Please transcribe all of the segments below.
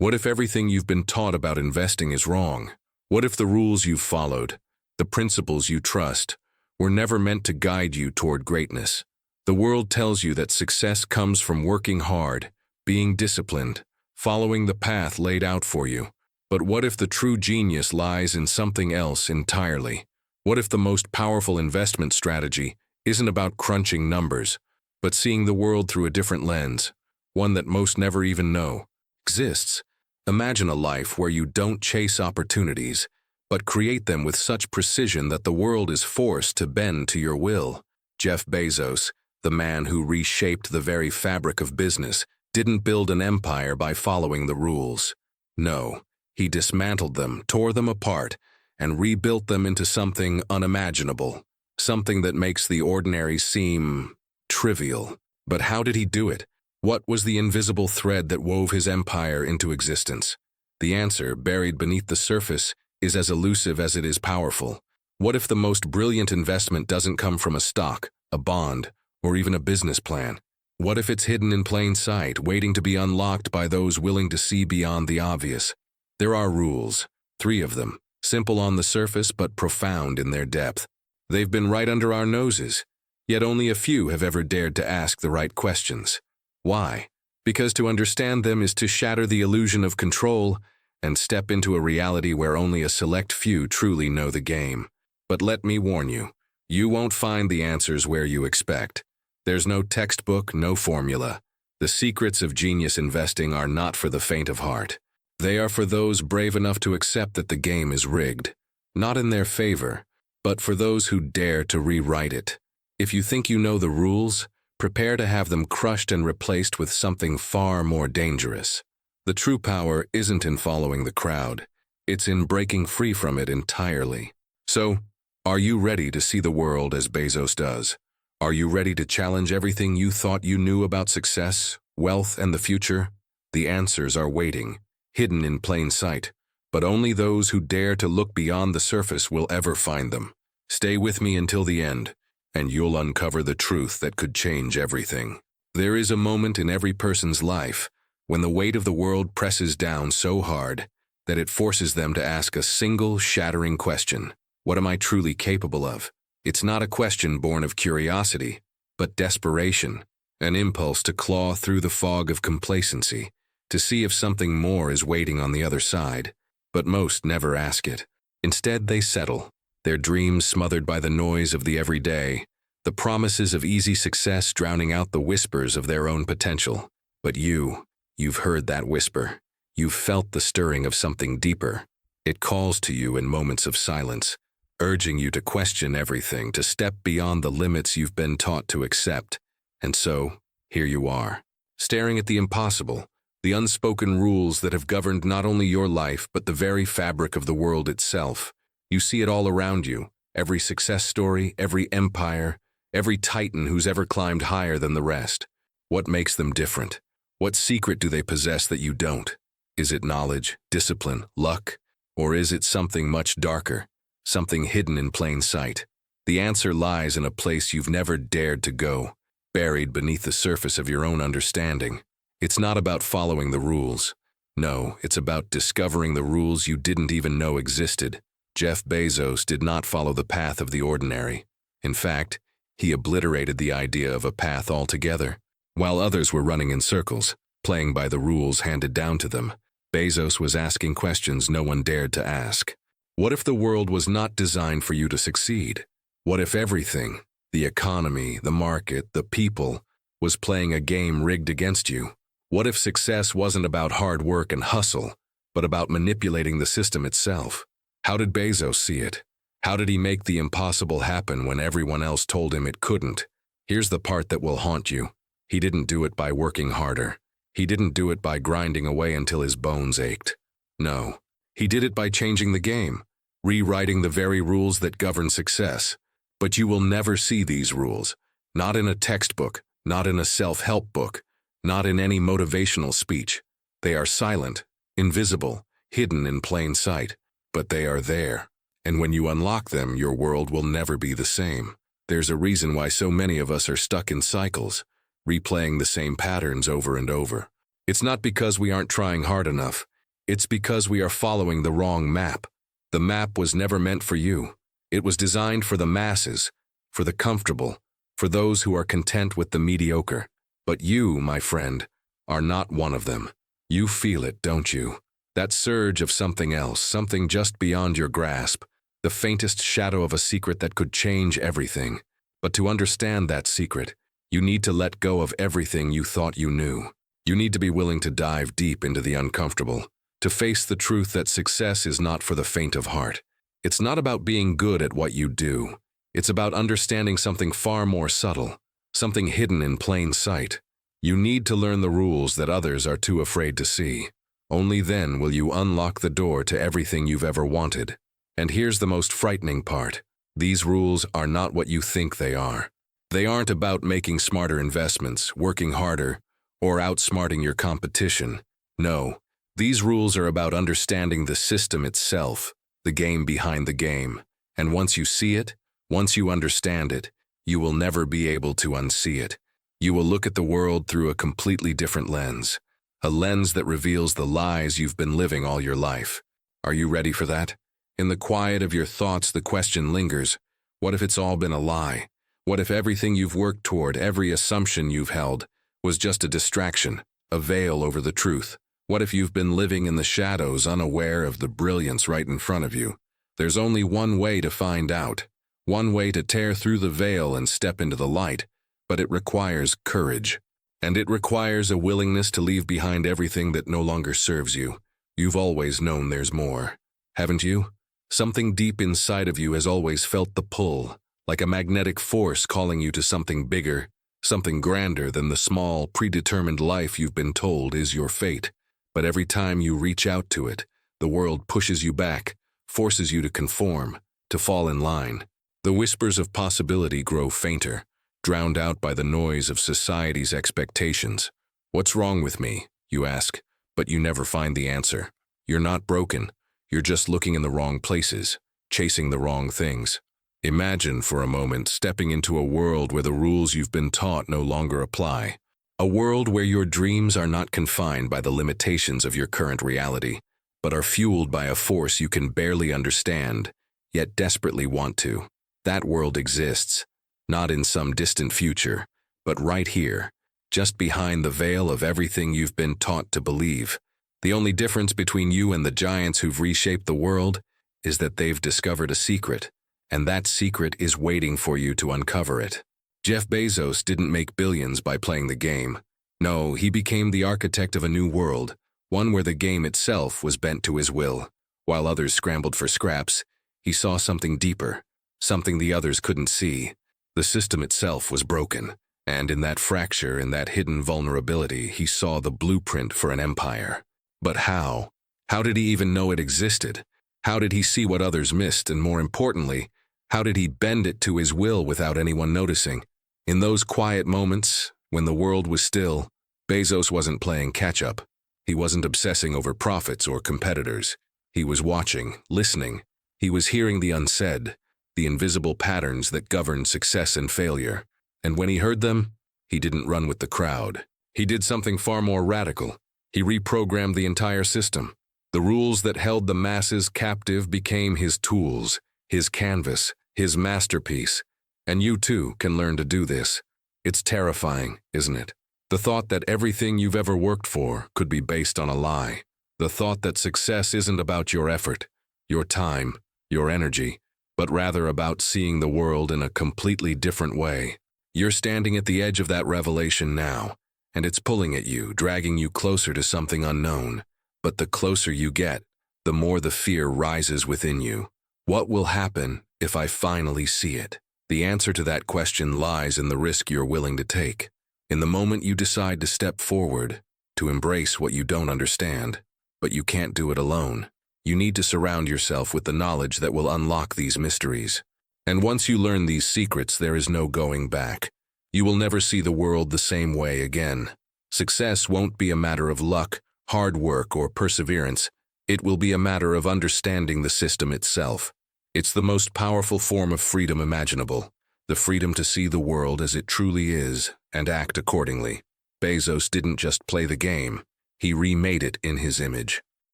What if everything you've been taught about investing is wrong? What if the rules you've followed, the principles you trust, were never meant to guide you toward greatness? The world tells you that success comes from working hard, being disciplined, following the path laid out for you. But what if the true genius lies in something else entirely? What if the most powerful investment strategy isn't about crunching numbers, but seeing the world through a different lens, one that most never even know exists? Imagine a life where you don't chase opportunities, but create them with such precision that the world is forced to bend to your will. Jeff Bezos, the man who reshaped the very fabric of business, didn't build an empire by following the rules. No, he dismantled them, tore them apart, and rebuilt them into something unimaginable, something that makes the ordinary seem trivial. But how did he do it? What was the invisible thread that wove his empire into existence? The answer, buried beneath the surface, is as elusive as it is powerful. What if the most brilliant investment doesn't come from a stock, a bond, or even a business plan? What if it's hidden in plain sight, waiting to be unlocked by those willing to see beyond the obvious? There are rules, 3 of them, simple on the surface but profound in their depth. They've been right under our noses, yet only a few have ever dared to ask the right questions. Why? Because to understand them is to shatter the illusion of control and step into a reality where only a select few truly know the game. But let me warn you, you won't find the answers where you expect. There's no textbook, no formula. The secrets of genius investing are not for the faint of heart. They are for those brave enough to accept that the game is rigged, not in their favor, but for those who dare to rewrite it. If you think you know the rules, prepare to have them crushed and replaced with something far more dangerous. The true power isn't in following the crowd. It's in breaking free from it entirely. So, are you ready to see the world as Bezos does? Are you ready to challenge everything you thought you knew about success, wealth, and the future? The answers are waiting, hidden in plain sight, but only those who dare to look beyond the surface will ever find them. Stay with me until the end, and you'll uncover the truth that could change everything. There is a moment in every person's life when the weight of the world presses down so hard that it forces them to ask a single shattering question. What am I truly capable of? It's not a question born of curiosity, but desperation, an impulse to claw through the fog of complacency, to see if something more is waiting on the other side. But most never ask it. Instead, they settle, their dreams smothered by the noise of the everyday, the promises of easy success drowning out the whispers of their own potential. But you've heard that whisper. You've felt the stirring of something deeper. It calls to you in moments of silence, urging you to question everything, to step beyond the limits you've been taught to accept. And so, here you are, staring at the impossible, the unspoken rules that have governed not only your life but the very fabric of the world itself. You see it all around you, every success story, every empire, every titan who's ever climbed higher than the rest. What makes them different? What secret do they possess that you don't? Is it knowledge, discipline, luck? Or is it something much darker, something hidden in plain sight? The answer lies in a place you've never dared to go, buried beneath the surface of your own understanding. It's not about following the rules. No, it's about discovering the rules you didn't even know existed. Jeff Bezos did not follow the path of the ordinary. In fact, he obliterated the idea of a path altogether. While others were running in circles, playing by the rules handed down to them, Bezos was asking questions no one dared to ask. What if the world was not designed for you to succeed? What if everything, the economy, the market, the people, was playing a game rigged against you? What if success wasn't about hard work and hustle, but about manipulating the system itself? How did Bezos see it? How did he make the impossible happen when everyone else told him it couldn't? Here's the part that will haunt you. He didn't do it by working harder. He didn't do it by grinding away until his bones ached. No, he did it by changing the game, rewriting the very rules that govern success. But you will never see these rules, not in a textbook, not in a self-help book, not in any motivational speech. They are silent, invisible, hidden in plain sight, but they are there. And when you unlock them, your world will never be the same. There's a reason why so many of us are stuck in cycles, replaying the same patterns over and over. It's not because we aren't trying hard enough. It's because we are following the wrong map. The map was never meant for you. It was designed for the masses, for the comfortable, for those who are content with the mediocre. But you, my friend, are not one of them. You feel it, don't you? That surge of something else, something just beyond your grasp, the faintest shadow of a secret that could change everything. But to understand that secret, you need to let go of everything you thought you knew. You need to be willing to dive deep into the uncomfortable, to face the truth that success is not for the faint of heart. It's not about being good at what you do. It's about understanding something far more subtle, something hidden in plain sight. You need to learn the rules that others are too afraid to see. Only then will you unlock the door to everything you've ever wanted. And here's the most frightening part. These rules are not what you think they are. They aren't about making smarter investments, working harder, or outsmarting your competition. No, these rules are about understanding the system itself, the game behind the game. And once you see it, once you understand it, you will never be able to unsee it. You will look at the world through a completely different lens, a lens that reveals the lies you've been living all your life. Are you ready for that? In the quiet of your thoughts, the question lingers, what if it's all been a lie? What if everything you've worked toward, every assumption you've held, was just a distraction, a veil over the truth? What if you've been living in the shadows, unaware of the brilliance right in front of you? There's only one way to find out, one way to tear through the veil and step into the light, but it requires courage. And it requires a willingness to leave behind everything that no longer serves you. You've always known there's more, haven't you? Something deep inside of you has always felt the pull, like a magnetic force calling you to something bigger, something grander than the small, predetermined life you've been told is your fate. But every time you reach out to it, the world pushes you back, forces you to conform, to fall in line. The whispers of possibility grow fainter, drowned out by the noise of society's expectations. What's wrong with me, you ask, but you never find the answer. You're not broken. You're just looking in the wrong places, chasing the wrong things. Imagine for a moment stepping into a world where the rules you've been taught no longer apply. A world where your dreams are not confined by the limitations of your current reality, but are fueled by a force you can barely understand, yet desperately want to. That world exists, not in some distant future, but right here, just behind the veil of everything you've been taught to believe. The only difference between you and the giants who've reshaped the world is that they've discovered a secret, and that secret is waiting for you to uncover it. Jeff Bezos didn't make billions by playing the game. No, he became the architect of a new world, one where the game itself was bent to his will. While others scrambled for scraps, he saw something deeper, something the others couldn't see. The system itself was broken, and in that fracture, in that hidden vulnerability, he saw the blueprint for an empire. But how? How did he even know it existed? How did he see what others missed, and more importantly, how did he bend it to his will without anyone noticing? In those quiet moments, when the world was still, Bezos wasn't playing catch-up. He wasn't obsessing over profits or competitors. He was watching, listening. He was hearing the unsaid, the invisible patterns that govern success and failure. And when he heard them, he didn't run with the crowd. He did something far more radical. He reprogrammed the entire system. The rules that held the masses captive became his tools, his canvas, his masterpiece. And you too can learn to do this. It's terrifying, isn't it? The thought that everything you've ever worked for could be based on a lie. The thought that success isn't about your effort, your time, your energy, but rather about seeing the world in a completely different way. You're standing at the edge of that revelation now, and it's pulling at you, dragging you closer to something unknown. But the closer you get, the more the fear rises within you. What will happen if I finally see it? The answer to that question lies in the risk you're willing to take. In the moment you decide to step forward, to embrace what you don't understand, but you can't do it alone. You need to surround yourself with the knowledge that will unlock these mysteries. And once you learn these secrets, there is no going back. You will never see the world the same way again. Success won't be a matter of luck, hard work, or perseverance. It will be a matter of understanding the system itself. It's the most powerful form of freedom imaginable, the freedom to see the world as it truly is and act accordingly. Bezos didn't just play the game. He remade it in his image.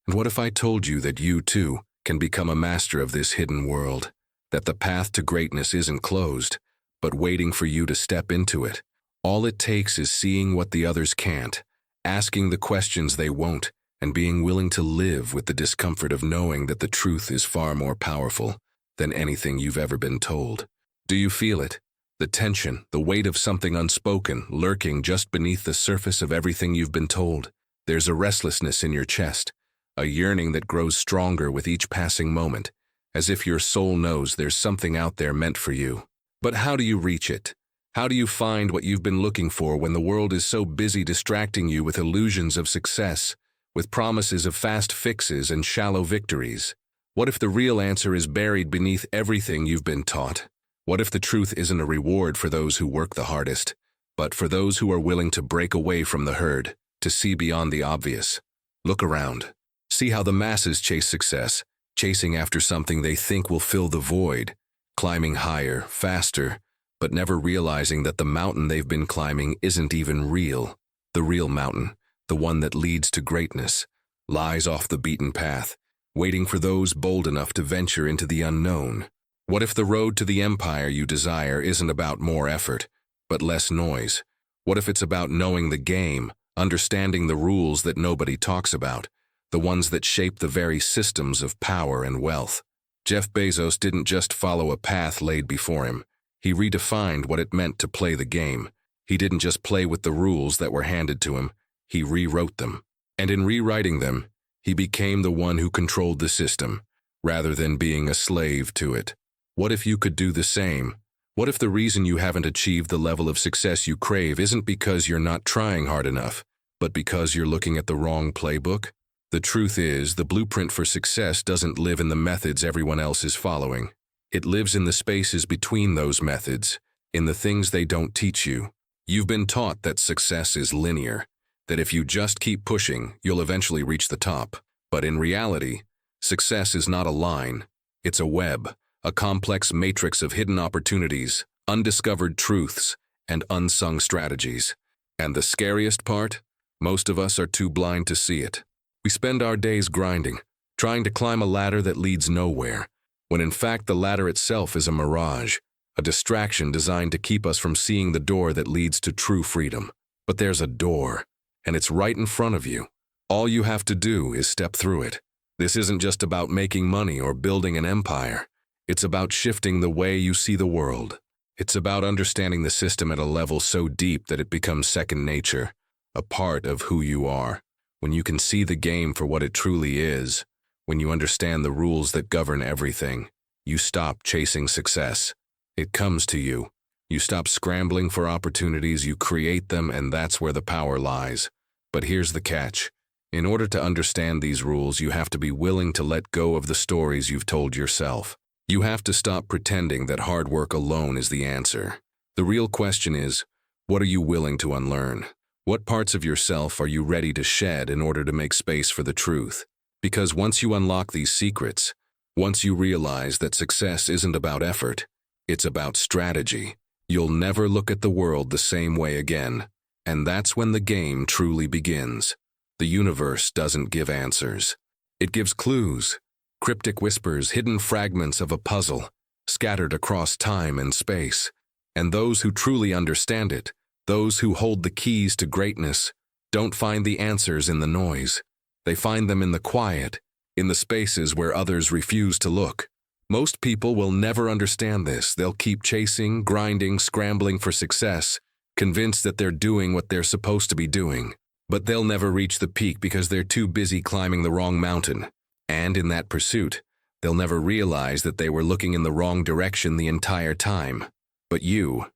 And what if I told you that you, too, can become a master of this hidden world? That the path to greatness isn't closed, but waiting for you to step into it. All it takes is seeing what the others can't, asking the questions they won't, and being willing to live with the discomfort of knowing that the truth is far more powerful than anything you've ever been told. Do you feel it? The tension, the weight of something unspoken, lurking just beneath the surface of everything you've been told. There's a restlessness in your chest, a yearning that grows stronger with each passing moment, as if your soul knows there's something out there meant for you. But how do you reach it? How do you find what you've been looking for when the world is so busy distracting you with illusions of success, with promises of fast fixes and shallow victories? What if the real answer is buried beneath everything you've been taught? What if the truth isn't a reward for those who work the hardest, but for those who are willing to break away from the herd, to see beyond the obvious? Look around. See how the masses chase success, chasing after something they think will fill the void, climbing higher, faster, but never realizing that the mountain they've been climbing isn't even real. The real mountain, the one that leads to greatness, lies off the beaten path, waiting for those bold enough to venture into the unknown. What if the road to the empire you desire isn't about more effort, but less noise? What if it's about knowing the game, understanding the rules that nobody talks about, the ones that shape the very systems of power and wealth? Jeff Bezos didn't just follow a path laid before him. He redefined what it meant to play the game. He didn't just play with the rules that were handed to him, he rewrote them. And in rewriting them, he became the one who controlled the system, rather than being a slave to it. What if you could do the same? What if the reason you haven't achieved the level of success you crave isn't because you're not trying hard enough, but because you're looking at the wrong playbook? The truth is, the blueprint for success doesn't live in the methods everyone else is following. It lives in the spaces between those methods, in the things they don't teach you. You've been taught that success is linear, that if you just keep pushing, you'll eventually reach the top. But in reality, success is not a line. It's a web, a complex matrix of hidden opportunities, undiscovered truths, and unsung strategies. And the scariest part? Most of us are too blind to see it. We spend our days grinding, trying to climb a ladder that leads nowhere, when in fact the ladder itself is a mirage, a distraction designed to keep us from seeing the door that leads to true freedom. But there's a door, and it's right in front of you. All you have to do is step through it. This isn't just about making money or building an empire. It's about shifting the way you see the world. It's about understanding the system at a level so deep that it becomes second nature, a part of who you are. When you can see the game for what it truly is, when you understand the rules that govern everything, you stop chasing success. It comes to you. You stop scrambling for opportunities, you create them, and that's where the power lies. But here's the catch. In order to understand these rules, you have to be willing to let go of the stories you've told yourself. You have to stop pretending that hard work alone is the answer. The real question is, what are you willing to unlearn? What parts of yourself are you ready to shed in order to make space for the truth? Because once you unlock these secrets, once you realize that success isn't about effort, it's about strategy, you'll never look at the world the same way again. And that's when the game truly begins. The universe doesn't give answers. It gives clues, cryptic whispers, hidden fragments of a puzzle, scattered across time and space. And those who truly understand it, those who hold the keys to greatness, don't find the answers in the noise. They find them in the quiet, in the spaces where others refuse to look. Most people will never understand this. They'll keep chasing, grinding, scrambling for success, convinced that they're doing what they're supposed to be doing. But they'll never reach the peak because they're too busy climbing the wrong mountain. And in that pursuit, they'll never realize that they were looking in the wrong direction the entire time. But you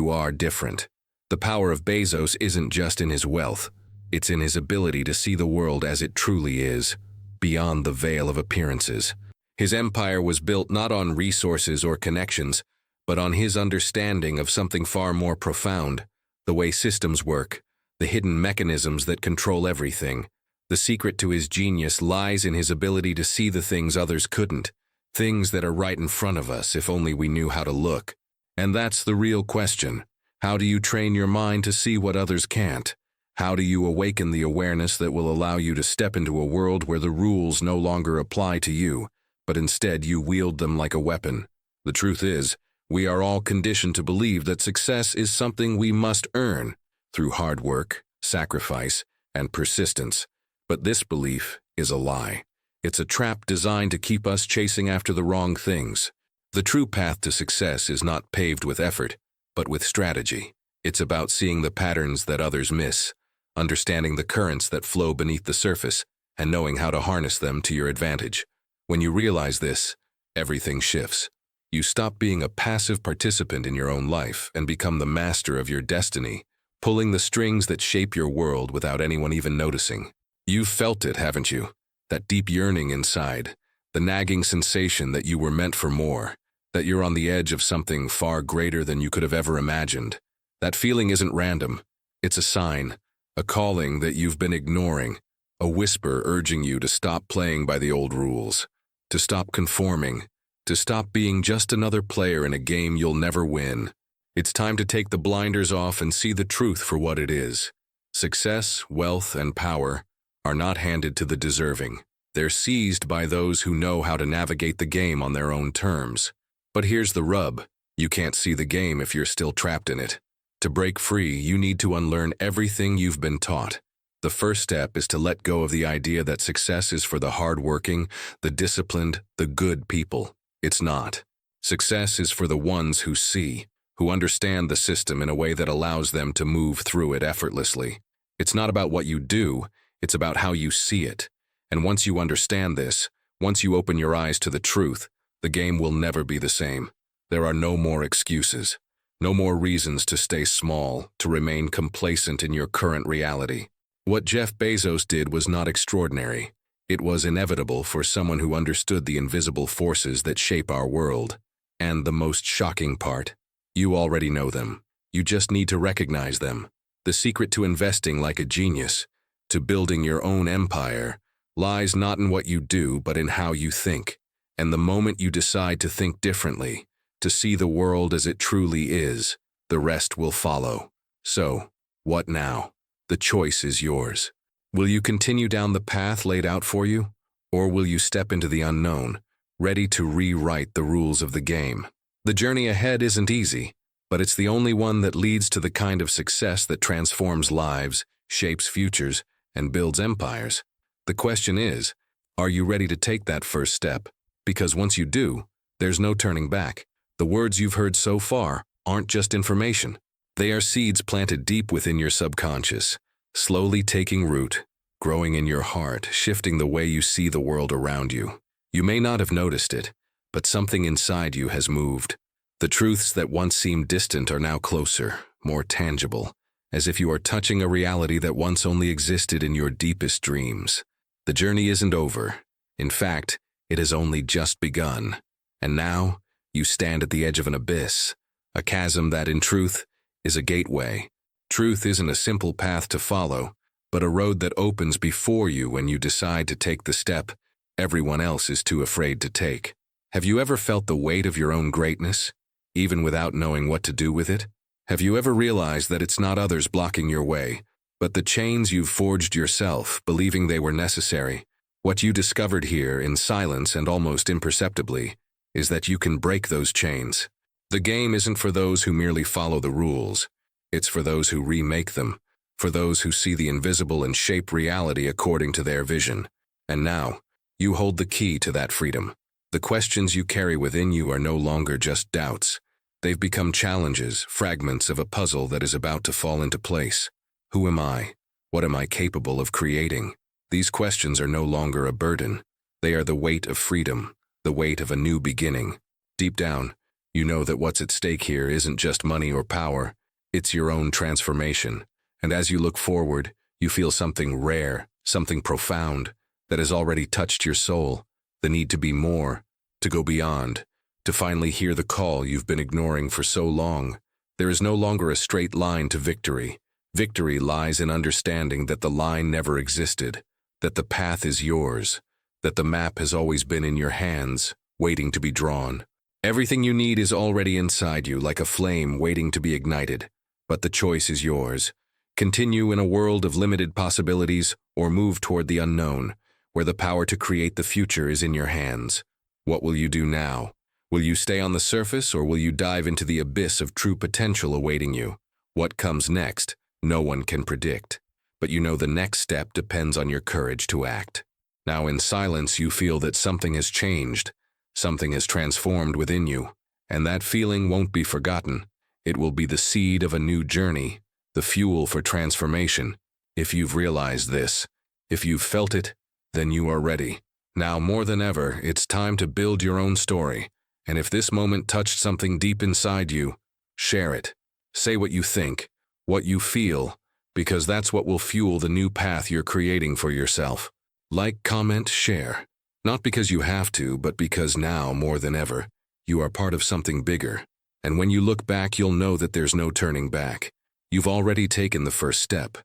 are different. The power of Bezos isn't just in his wealth. It's in his ability to see the world as it truly is, beyond the veil of appearances. His empire was built not on resources or connections, but on his understanding of something far more profound, the way systems work, the hidden mechanisms that control everything. The secret to his genius lies in his ability to see the things others couldn't, things that are right in front of us if only we knew how to look. And that's the real question. How do you train your mind to see what others can't? How do you awaken the awareness that will allow you to step into a world where the rules no longer apply to you, but instead you wield them like a weapon? The truth is, we are all conditioned to believe that success is something we must earn through hard work, sacrifice, and persistence. But this belief is a lie. It's a trap designed to keep us chasing after the wrong things. The true path to success is not paved with effort, but with strategy. It's about seeing the patterns that others miss, understanding the currents that flow beneath the surface, and knowing how to harness them to your advantage. When you realize this, everything shifts. You stop being a passive participant in your own life and become the master of your destiny, pulling the strings that shape your world without anyone even noticing. You've felt it, haven't you? That deep yearning inside, the nagging sensation that you were meant for more, that you're on the edge of something far greater than you could have ever imagined. That feeling isn't random. It's a sign, a calling that you've been ignoring, a whisper urging you to stop playing by the old rules, to stop conforming, to stop being just another player in a game you'll never win. It's time to take the blinders off and see the truth for what it is. Success, wealth, and power are not handed to the deserving. They're seized by those who know how to navigate the game on their own terms. But here's the rub. You can't see the game if you're still trapped in it. To break free, you need to unlearn everything you've been taught. The first step is to let go of the idea that success is for the hardworking, the disciplined, the good people. It's not. Success is for the ones who see, who understand the system in a way that allows them to move through it effortlessly. It's not about what you do, it's about how you see it. And once you understand this, once you open your eyes to the truth, the game will never be the same. There are no more excuses. No more reasons to stay small, to remain complacent in your current reality. What Jeff Bezos did was not extraordinary. It was inevitable for someone who understood the invisible forces that shape our world. And the most shocking part, you already know them. You just need to recognize them. The secret to investing like a genius, to building your own empire, lies not in what you do but in how you think. And the moment you decide to think differently, to see the world as it truly is, the rest will follow. So, what now? The choice is yours. Will you continue down the path laid out for you? Or will you step into the unknown, ready to rewrite the rules of the game? The journey ahead isn't easy, but it's the only one that leads to the kind of success that transforms lives, shapes futures, and builds empires. The question is, are you ready to take that first step? Because once you do, there's no turning back. The words you've heard so far aren't just information. They are seeds planted deep within your subconscious, slowly taking root, growing in your heart, shifting the way you see the world around you. You may not have noticed it, but something inside you has moved. The truths that once seemed distant are now closer, more tangible, as if you are touching a reality that once only existed in your deepest dreams. The journey isn't over. In fact, it has only just begun. And now, you stand at the edge of an abyss, a chasm that, in truth, is a gateway. Truth isn't a simple path to follow, but a road that opens before you when you decide to take the step everyone else is too afraid to take. Have you ever felt the weight of your own greatness, even without knowing what to do with it? Have you ever realized that it's not others blocking your way, but the chains you've forged yourself, believing they were necessary? What you discovered here, in silence and almost imperceptibly, is that you can break those chains. The game isn't for those who merely follow the rules. It's for those who remake them, for those who see the invisible and shape reality according to their vision. And now, you hold the key to that freedom. The questions you carry within you are no longer just doubts. They've become challenges, fragments of a puzzle that is about to fall into place. Who am I? What am I capable of creating? These questions are no longer a burden. They are the weight of freedom, the weight of a new beginning. Deep down, you know that what's at stake here isn't just money or power, it's your own transformation. And as you look forward, you feel something rare, something profound, that has already touched your soul, the need to be more, to go beyond, to finally hear the call you've been ignoring for so long. There is no longer a straight line to victory. Victory lies in understanding that the line never existed, that the path is yours, that the map has always been in your hands, waiting to be drawn. Everything you need is already inside you, like a flame waiting to be ignited. But the choice is yours. Continue in a world of limited possibilities or move toward the unknown, where the power to create the future is in your hands. What will you do now? Will you stay on the surface or will you dive into the abyss of true potential awaiting you? What comes next, no one can predict. But you know the next step depends on your courage to act. Now in silence you feel that something has changed, something has transformed within you, and that feeling won't be forgotten. It will be the seed of a new journey, the fuel for transformation. If you've realized this, if you've felt it, then you are ready. Now more than ever, it's time to build your own story. And if this moment touched something deep inside you, share it. Say what you think, what you feel, because that's what will fuel the new path you're creating for yourself. Like, comment, share. Not because you have to, but because now, more than ever, you are part of something bigger. And when you look back, you'll know that there's no turning back. You've already taken the first step.